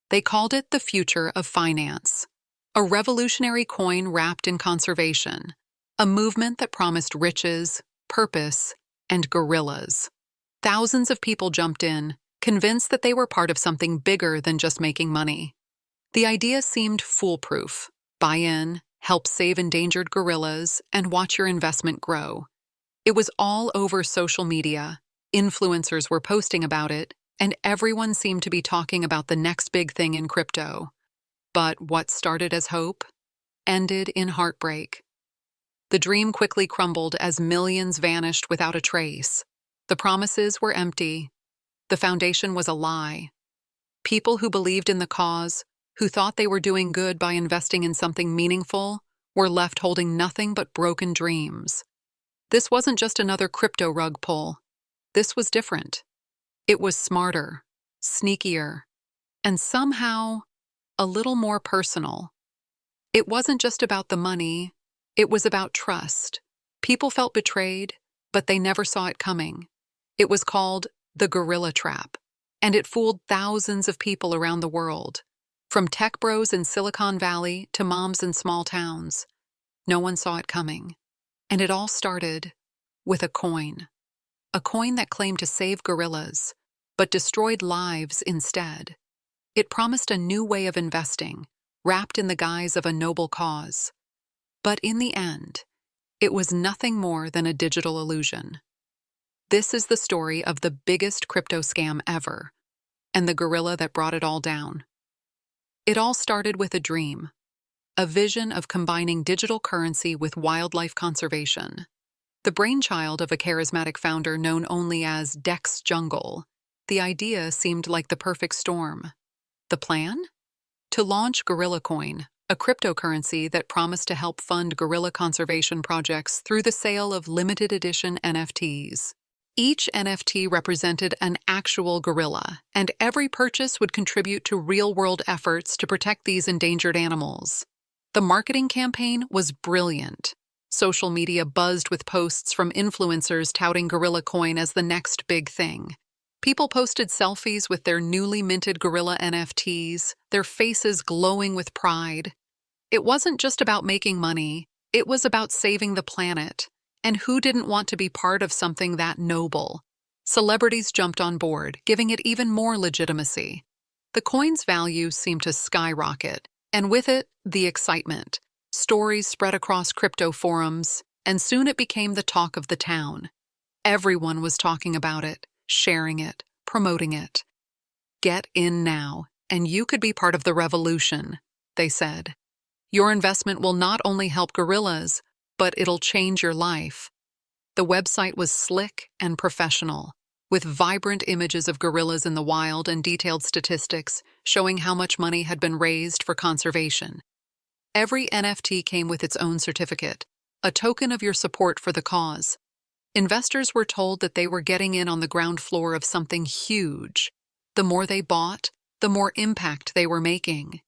They called it the future of finance, a revolutionary coin wrapped in conservation, a movement that promised riches, purpose, and gorillas. Thousands of people jumped in, convinced that they were part of something bigger than just making money. The idea seemed foolproof. Buy in, help save endangered gorillas, and watch your investment grow. It was all over social media. Influencers were posting about it, and everyone seemed to be talking about the next big thing in crypto. But what started as hope ended in heartbreak. The dream quickly crumbled as millions vanished without a trace. The promises were empty. The foundation was a lie. People who believed in the cause, who thought they were doing good by investing in something meaningful, were left holding nothing but broken dreams. This wasn't just another crypto rug pull. This was different. It was smarter, sneakier, and somehow a little more personal. It wasn't just about the money, it was about trust. People felt betrayed, but they never saw it coming. It was called the gorilla trap, and it fooled thousands of people around the world, from tech bros in Silicon Valley to moms in small towns. No one saw it coming. And it all started with a coin that claimed to save gorillas, but destroyed lives instead. It promised a new way of investing, wrapped in the guise of a noble cause. But in the end, it was nothing more than a digital illusion. This is the story of the biggest crypto scam ever, and the gorilla that brought it all down. It all started with a dream, a vision of combining digital currency with wildlife conservation. The brainchild of a charismatic founder known only as Dex Jungle, the idea seemed like the perfect storm. The plan? To launch GorillaCoin, a cryptocurrency that promised to help fund gorilla conservation projects through the sale of limited edition NFTs. Each NFT represented an actual gorilla, and every purchase would contribute to real-world efforts to protect these endangered animals. The marketing campaign was brilliant. Social media buzzed with posts from influencers touting GorillaCoin as the next big thing. People posted selfies with their newly minted gorilla NFTs, their faces glowing with pride. It wasn't just about making money, it was about saving the planet. And who didn't want to be part of something that noble? Celebrities jumped on board, giving it even more legitimacy. The coin's value seemed to skyrocket, and with it, the excitement. Stories spread across crypto forums, and soon it became the talk of the town. Everyone was talking about it, sharing it, promoting it. Get in now, and you could be part of the revolution, they said. Your investment will not only help gorillas, but it'll change your life. The website was slick and professional, with vibrant images of gorillas in the wild and detailed statistics showing how much money had been raised for conservation. Every NFT came with its own certificate, a token of your support for the cause. Investors were told that they were getting in on the ground floor of something huge. The more they bought, the more impact they were making.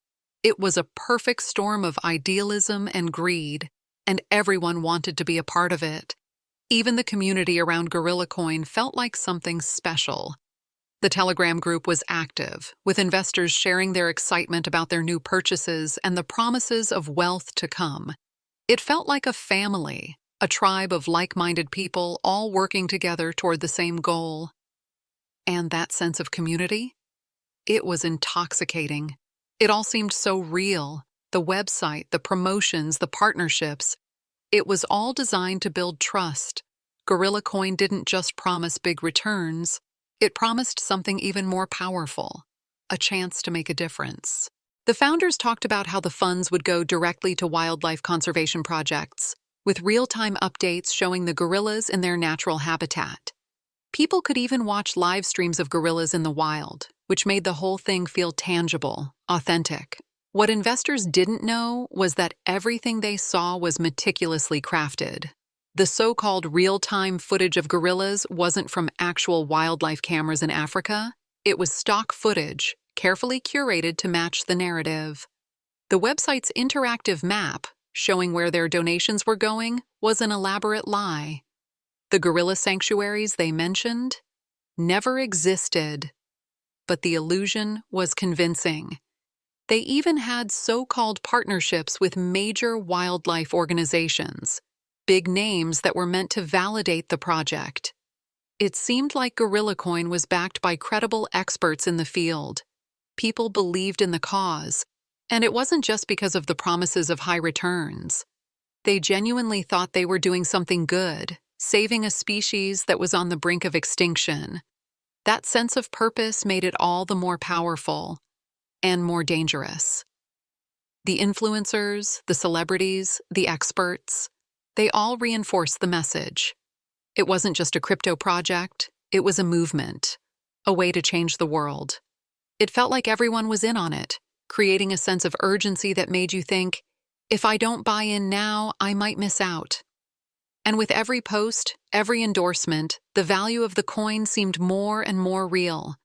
It was a perfect storm of idealism and greed, and everyone wanted to be a part of it. Even the community around GorillaCoin felt like something special. The Telegram group was active, with investors sharing their excitement about their new purchases and the promises of wealth to come. It felt like a family, a tribe of like-minded people all working together toward the same goal. And that sense of community? It was intoxicating. It all seemed so real. The website, the promotions, the partnerships. It was all designed to build trust. GorillaCoin didn't just promise big returns, it promised something even more powerful, a chance to make a difference. The founders talked about how the funds would go directly to wildlife conservation projects, with real-time updates showing the gorillas in their natural habitat. People could even watch live streams of gorillas in the wild, which made the whole thing feel tangible, authentic. What investors didn't know was that everything they saw was meticulously crafted. The so-called real-time footage of gorillas wasn't from actual wildlife cameras in Africa. It was stock footage, carefully curated to match the narrative. The website's interactive map, showing where their donations were going, was an elaborate lie. The gorilla sanctuaries they mentioned never existed. But the illusion was convincing. They even had so-called partnerships with major wildlife organizations, big names that were meant to validate the project. It seemed like GorillaCoin was backed by credible experts in the field. People believed in the cause, and it wasn't just because of the promises of high returns. They genuinely thought they were doing something good, saving a species that was on the brink of extinction. That sense of purpose made it all the more powerful and more dangerous. The influencers, the celebrities, the experts, they all reinforced the message. It wasn't just a crypto project, it was a movement, a way to change the world. It felt like everyone was in on it, creating a sense of urgency that made you think, if I don't buy in now, I might miss out. And with every post, every endorsement, the value of the coin seemed more and more real.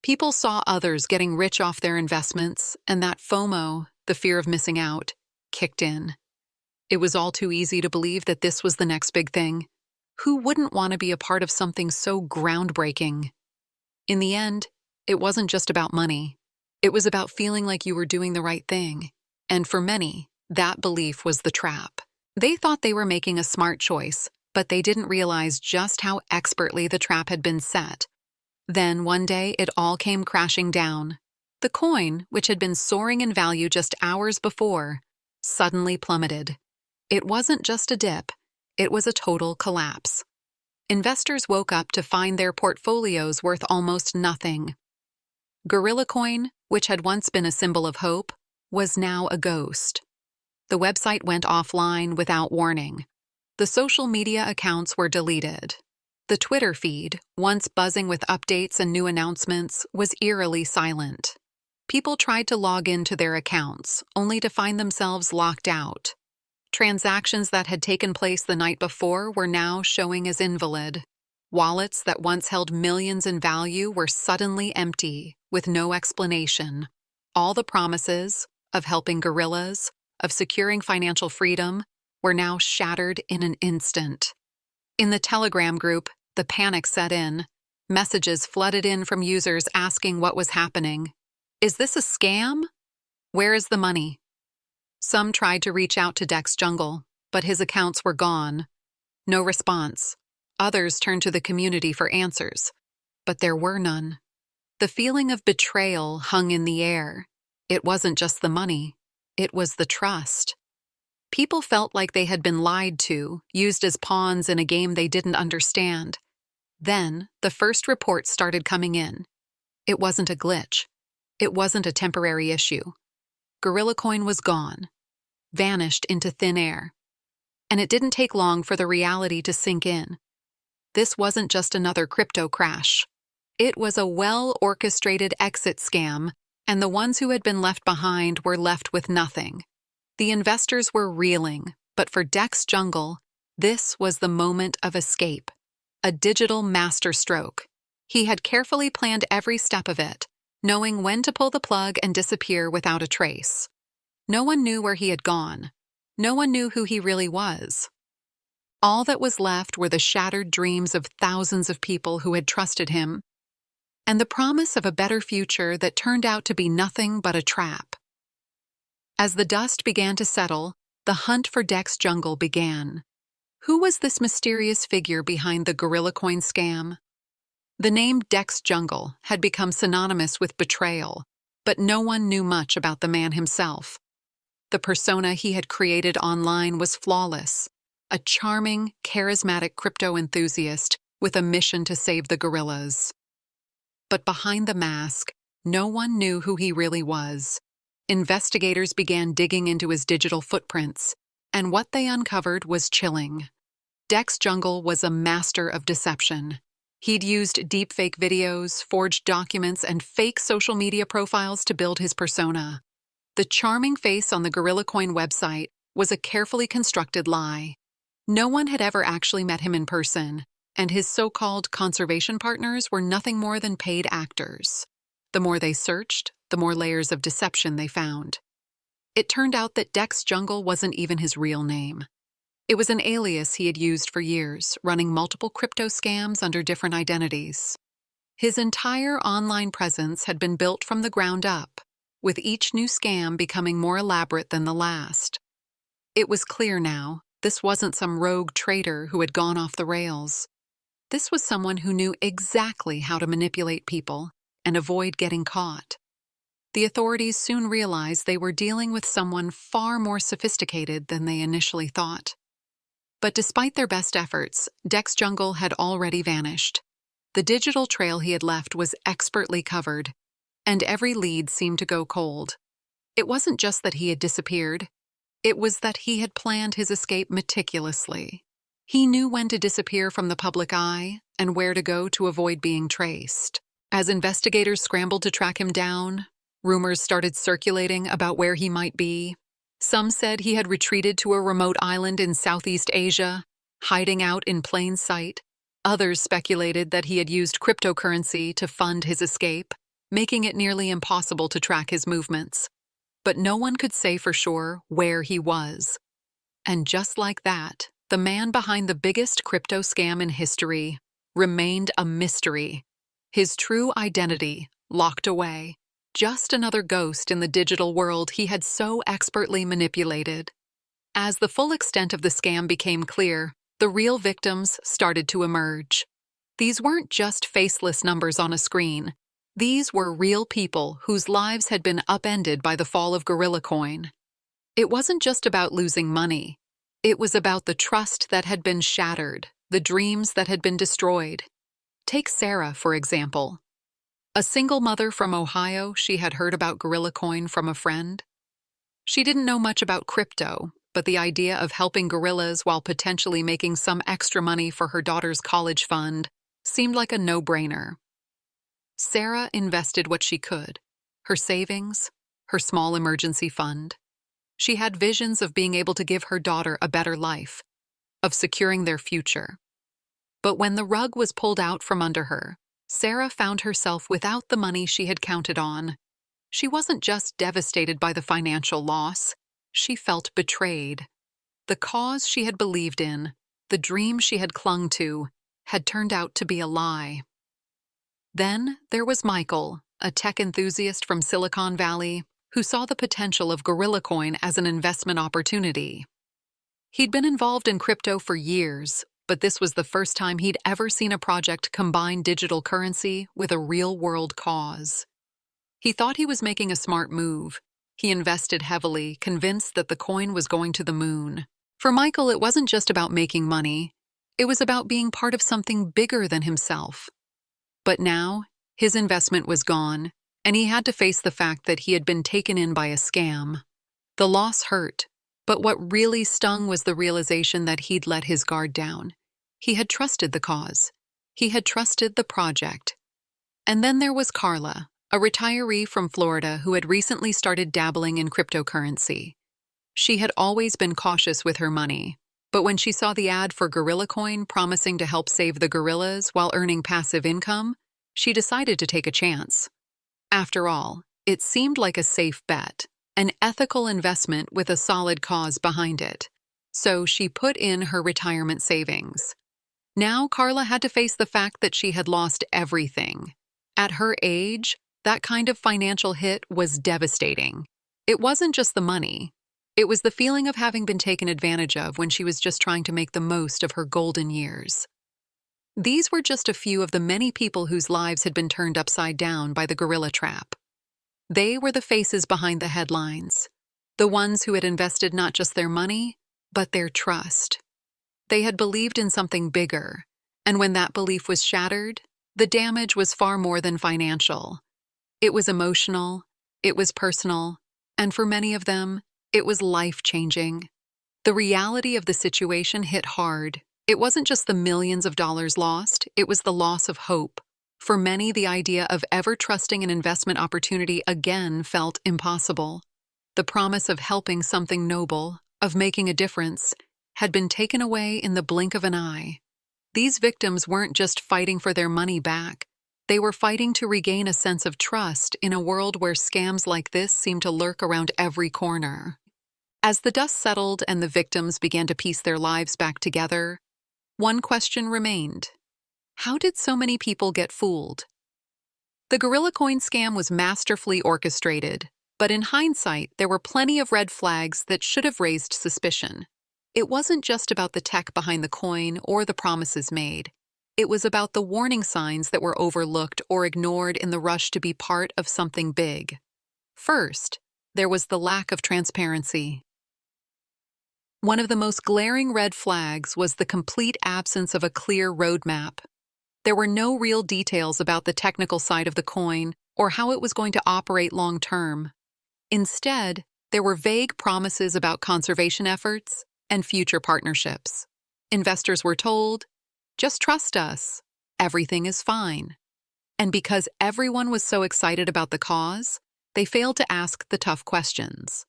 People saw others getting rich off their investments, and that FOMO, the fear of missing out, kicked in. It was all too easy to believe that this was the next big thing. Who wouldn't want to be a part of something so groundbreaking? In the end, it wasn't just about money. It was about feeling like you were doing the right thing. And for many, that belief was the trap. They thought they were making a smart choice, but they didn't realize just how expertly the trap had been set. Then, one day, it all came crashing down. The coin, which had been soaring in value just hours before, suddenly plummeted. It wasn't just a dip, it was a total collapse. Investors woke up to find their portfolios worth almost nothing. GorillaCoin, which had once been a symbol of hope, was now a ghost. The website went offline without warning. The social media accounts were deleted. The Twitter feed, once buzzing with updates and new announcements, was eerily silent. People tried to log into their accounts, only to find themselves locked out. Transactions that had taken place the night before were now showing as invalid. Wallets that once held millions in value were suddenly empty, with no explanation. All the promises of helping gorillas, of securing financial freedom, were now shattered in an instant. In the Telegram group, the panic set in. Messages flooded in from users asking what was happening. Is this a scam? Where is the money? Some tried to reach out to Dex Jungle, but his accounts were gone. No response. Others turned to the community for answers, but there were none. The feeling of betrayal hung in the air. It wasn't just the money, it was the trust. People felt like they had been lied to, used as pawns in a game they didn't understand. Then, the first reports started coming in. It wasn't a glitch. It wasn't a temporary issue. GorillaCoin was gone, vanished into thin air. And it didn't take long for the reality to sink in. This wasn't just another crypto crash. It was a well-orchestrated exit scam, and the ones who had been left behind were left with nothing. The investors were reeling, but for Dex Jungle, this was the moment of escape. A digital masterstroke. He had carefully planned every step of it, knowing when to pull the plug and disappear without a trace. No one knew where he had gone. No one knew who he really was. All that was left were the shattered dreams of thousands of people who had trusted him, and the promise of a better future that turned out to be nothing but a trap. As the dust began to settle, the hunt for Dex Jungle began. Who was this mysterious figure behind the GorillaCoin scam? The name Dex Jungle had become synonymous with betrayal, but no one knew much about the man himself. The persona he had created online was flawless, a charming, charismatic crypto enthusiast with a mission to save the gorillas. But behind the mask, no one knew who he really was. Investigators began digging into his digital footprints, and what they uncovered was chilling. Dex Jungle was a master of deception. He'd used deepfake videos, forged documents, and fake social media profiles to build his persona. The charming face on the GorillaCoin website was a carefully constructed lie. No one had ever actually met him in person, and his so-called conservation partners were nothing more than paid actors. The more they searched, the more layers of deception they found. It turned out that Dex Jungle wasn't even his real name. It was an alias he had used for years, running multiple crypto scams under different identities. His entire online presence had been built from the ground up, with each new scam becoming more elaborate than the last. It was clear now, this wasn't some rogue trader who had gone off the rails. This was someone who knew exactly how to manipulate people and avoid getting caught. The authorities soon realized they were dealing with someone far more sophisticated than they initially thought. But despite their best efforts, Dex Jungle had already vanished. The digital trail he had left was expertly covered, and every lead seemed to go cold. It wasn't just that he had disappeared, it was that he had planned his escape meticulously. He knew when to disappear from the public eye and where to go to avoid being traced. As investigators scrambled to track him down, rumors started circulating about where he might be. Some said he had retreated to a remote island in Southeast Asia, hiding out in plain sight. Others speculated that he had used cryptocurrency to fund his escape, making it nearly impossible to track his movements. But no one could say for sure where he was. And just like that, the man behind the biggest crypto scam in history remained a mystery. His true identity locked away. Just another ghost in the digital world he had so expertly manipulated. As the full extent of the scam became clear, the real victims started to emerge. These weren't just faceless numbers on a screen. These were real people whose lives had been upended by the fall of GorillaCoin. It wasn't just about losing money. It was about the trust that had been shattered, the dreams that had been destroyed. Take Sarah, for example. A single mother from Ohio, she had heard about GorillaCoin from a friend. She didn't know much about crypto, but the idea of helping gorillas while potentially making some extra money for her daughter's college fund seemed like a no-brainer. Sarah invested what she could, her savings, her small emergency fund. She had visions of being able to give her daughter a better life, of securing their future. But when the rug was pulled out from under her, Sarah found herself without the money she had counted on. She wasn't just devastated by the financial loss, she felt betrayed. The cause she had believed in, the dream she had clung to, had turned out to be a lie. Then there was Michael, a tech enthusiast from Silicon Valley, who saw the potential of GorillaCoin as an investment opportunity. He'd been involved in crypto for years, but this was the first time he'd ever seen a project combine digital currency with a real-world cause. He thought he was making a smart move. He invested heavily, convinced that the coin was going to the moon. For Michael, it wasn't just about making money. It was about being part of something bigger than himself. But now, his investment was gone, and he had to face the fact that he had been taken in by a scam. The loss hurt, but what really stung was the realization that he'd let his guard down. He had trusted the cause. He had trusted the project. And then there was Carla, a retiree from Florida who had recently started dabbling in cryptocurrency. She had always been cautious with her money, but when she saw the ad for GorillaCoin promising to help save the gorillas while earning passive income, she decided to take a chance. After all, it seemed like a safe bet, an ethical investment with a solid cause behind it. So she put in her retirement savings. Now Carla had to face the fact that she had lost everything. At her age, that kind of financial hit was devastating. It wasn't just the money. It was the feeling of having been taken advantage of when she was just trying to make the most of her golden years. These were just a few of the many people whose lives had been turned upside down by the gorilla trap. They were the faces behind the headlines, the ones who had invested not just their money, but their trust. They had believed in something bigger, and when that belief was shattered, the damage was far more than financial. It was emotional, it was personal, and for many of them, it was life-changing. The reality of the situation hit hard. It wasn't just the millions of dollars lost, it was the loss of hope. For many, the idea of ever trusting an investment opportunity again felt impossible. The promise of helping something noble, of making a difference, had been taken away in the blink of an eye. These victims weren't just fighting for their money back. They were fighting to regain a sense of trust in a world where scams like this seemed to lurk around every corner. As the dust settled and the victims began to piece their lives back together, one question remained. How did so many people get fooled? The GorillaCoin scam was masterfully orchestrated. But in hindsight, there were plenty of red flags that should have raised suspicion. It wasn't just about the tech behind the coin or the promises made. It was about the warning signs that were overlooked or ignored in the rush to be part of something big. First, there was the lack of transparency. One of the most glaring red flags was the complete absence of a clear roadmap. There were no real details about the technical side of the coin or how it was going to operate long-term. Instead, there were vague promises about conservation efforts and future partnerships. Investors were told, "Just trust us. Everything is fine." And because everyone was so excited about the cause, they failed to ask the tough questions.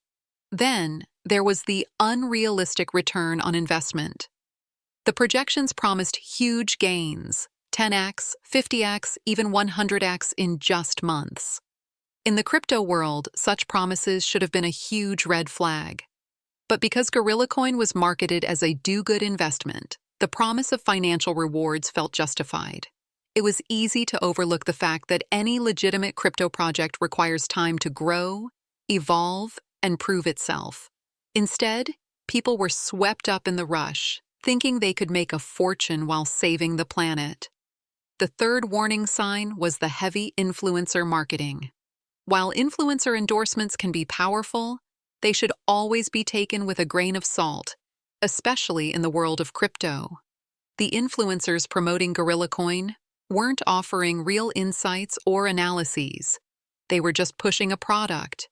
Then, there was the unrealistic return on investment. The projections promised huge gains, 10x, 50x, even 100x in just months. In the crypto world, such promises should have been a huge red flag. But because GorillaCoin was marketed as a do-good investment, the promise of financial rewards felt justified. It was easy to overlook the fact that any legitimate crypto project requires time to grow, evolve, and prove itself. Instead, people were swept up in the rush, thinking they could make a fortune while saving the planet. The third warning sign was the heavy influencer marketing. While influencer endorsements can be powerful, they should always be taken with a grain of salt, especially in the world of crypto. The influencers promoting GorillaCoin weren't offering real insights or analyses. They were just pushing a product.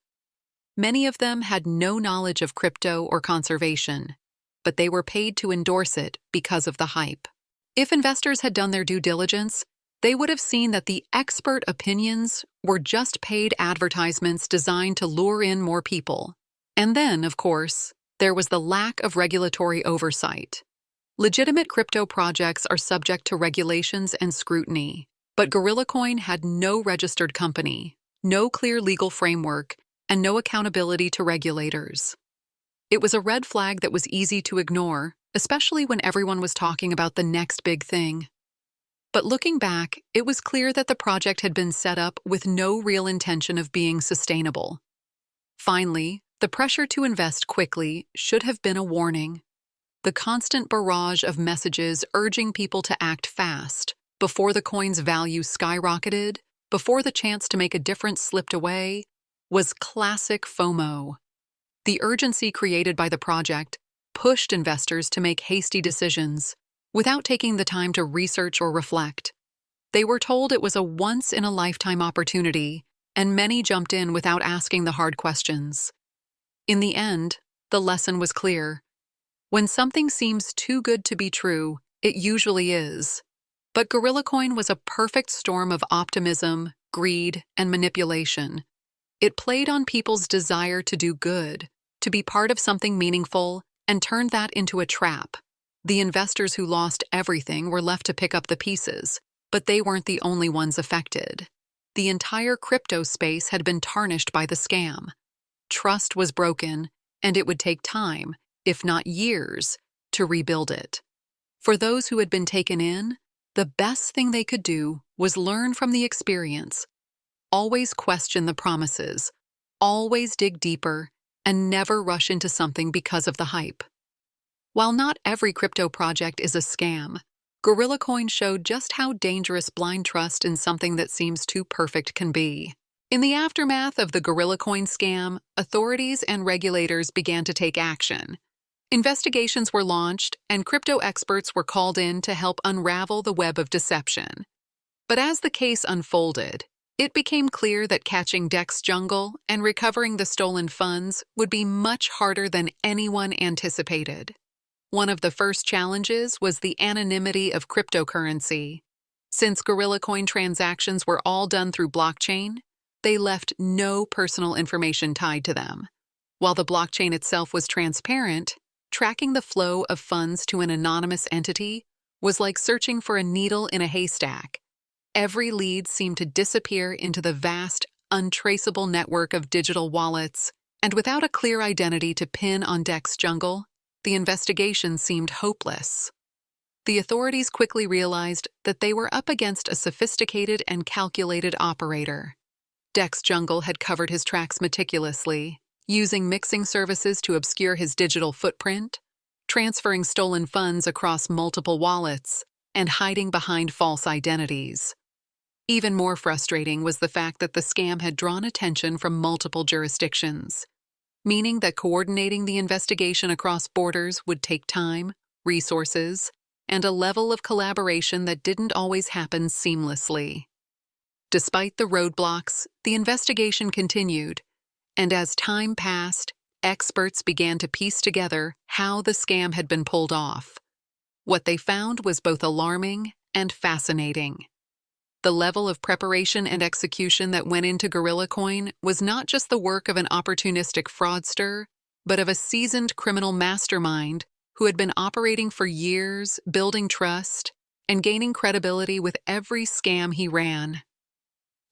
Many of them had no knowledge of crypto or conservation, but they were paid to endorse it because of the hype. If investors had done their due diligence, they would have seen that the expert opinions were just paid advertisements designed to lure in more people. And then, of course, there was the lack of regulatory oversight. Legitimate crypto projects are subject to regulations and scrutiny, but GorillaCoin had no registered company, no clear legal framework, and no accountability to regulators. It was a red flag that was easy to ignore, especially when everyone was talking about the next big thing. But looking back, it was clear that the project had been set up with no real intention of being sustainable. Finally, the pressure to invest quickly should have been a warning. The constant barrage of messages urging people to act fast, before the coin's value skyrocketed, before the chance to make a difference slipped away, was classic FOMO. The urgency created by the project pushed investors to make hasty decisions, without taking the time to research or reflect. They were told it was a once-in-a-lifetime opportunity, and many jumped in without asking the hard questions. In the end, the lesson was clear. When something seems too good to be true, it usually is. But GorillaCoin was a perfect storm of optimism, greed, and manipulation. It played on people's desire to do good, to be part of something meaningful, and turned that into a trap. The investors who lost everything were left to pick up the pieces, but they weren't the only ones affected. The entire crypto space had been tarnished by the scam. Trust was broken, and it would take time, if not years, to rebuild it. For those who had been taken in, the best thing they could do was learn from the experience. Always question the promises, always dig deeper, and never rush into something because of the hype. While not every crypto project is a scam, GorillaCoin showed just how dangerous blind trust in something that seems too perfect can be. In the aftermath of the GorillaCoin scam, authorities and regulators began to take action. Investigations were launched, and crypto experts were called in to help unravel the web of deception. But as the case unfolded, it became clear that catching Dex Jungle and recovering the stolen funds would be much harder than anyone anticipated. One of the first challenges was the anonymity of cryptocurrency. Since GorillaCoin transactions were all done through blockchain, they left no personal information tied to them. While the blockchain itself was transparent, tracking the flow of funds to an anonymous entity was like searching for a needle in a haystack. Every lead seemed to disappear into the vast, untraceable network of digital wallets, and without a clear identity to pin on Dex Jungle, the investigation seemed hopeless. The authorities quickly realized that they were up against a sophisticated and calculated operator. Dex Jungle had covered his tracks meticulously, using mixing services to obscure his digital footprint, transferring stolen funds across multiple wallets, and hiding behind false identities. Even more frustrating was the fact that the scam had drawn attention from multiple jurisdictions, meaning that coordinating the investigation across borders would take time, resources, and a level of collaboration that didn't always happen seamlessly. Despite the roadblocks, the investigation continued, and as time passed, experts began to piece together how the scam had been pulled off. What they found was both alarming and fascinating. The level of preparation and execution that went into GorillaCoin was not just the work of an opportunistic fraudster, but of a seasoned criminal mastermind who had been operating for years, building trust, and gaining credibility with every scam he ran.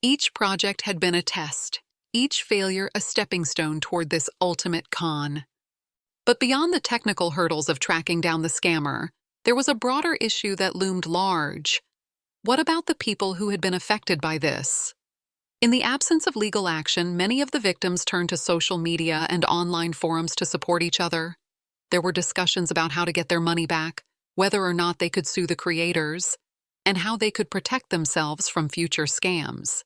Each project had been a test, each failure a stepping stone toward this ultimate con. But beyond the technical hurdles of tracking down the scammer, there was a broader issue that loomed large. What about the people who had been affected by this? In the absence of legal action, many of the victims turned to social media and online forums to support each other. There were discussions about how to get their money back, whether or not they could sue the creators, and how they could protect themselves from future scams.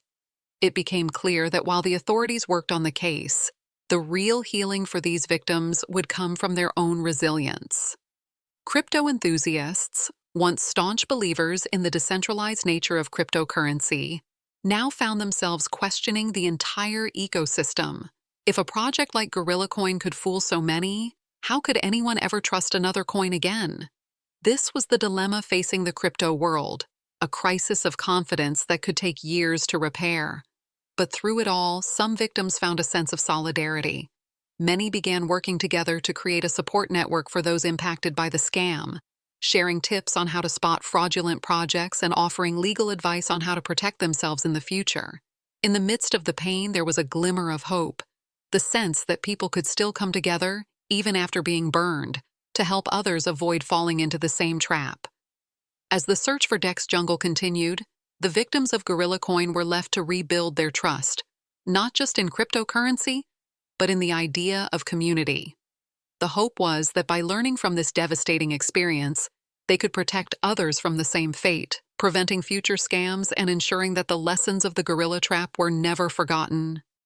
It became clear that while the authorities worked on the case, the real healing for these victims would come from their own resilience. Crypto enthusiasts, once staunch believers in the decentralized nature of cryptocurrency, now found themselves questioning the entire ecosystem. If a project like GorillaCoin could fool so many, how could anyone ever trust another coin again? This was the dilemma facing the crypto world, a crisis of confidence that could take years to repair. But through it all, some victims found a sense of solidarity. Many began working together to create a support network for those impacted by the scam, sharing tips on how to spot fraudulent projects and offering legal advice on how to protect themselves in the future. In the midst of the pain, there was a glimmer of hope, the sense that people could still come together, even after being burned, to help others avoid falling into the same trap. As the search for Dex Jungle continued, the victims of GorillaCoin were left to rebuild their trust, not just in cryptocurrency, but in the idea of community. The hope was that by learning from this devastating experience, they could protect others from the same fate, preventing future scams and ensuring that the lessons of the gorilla trap were never forgotten.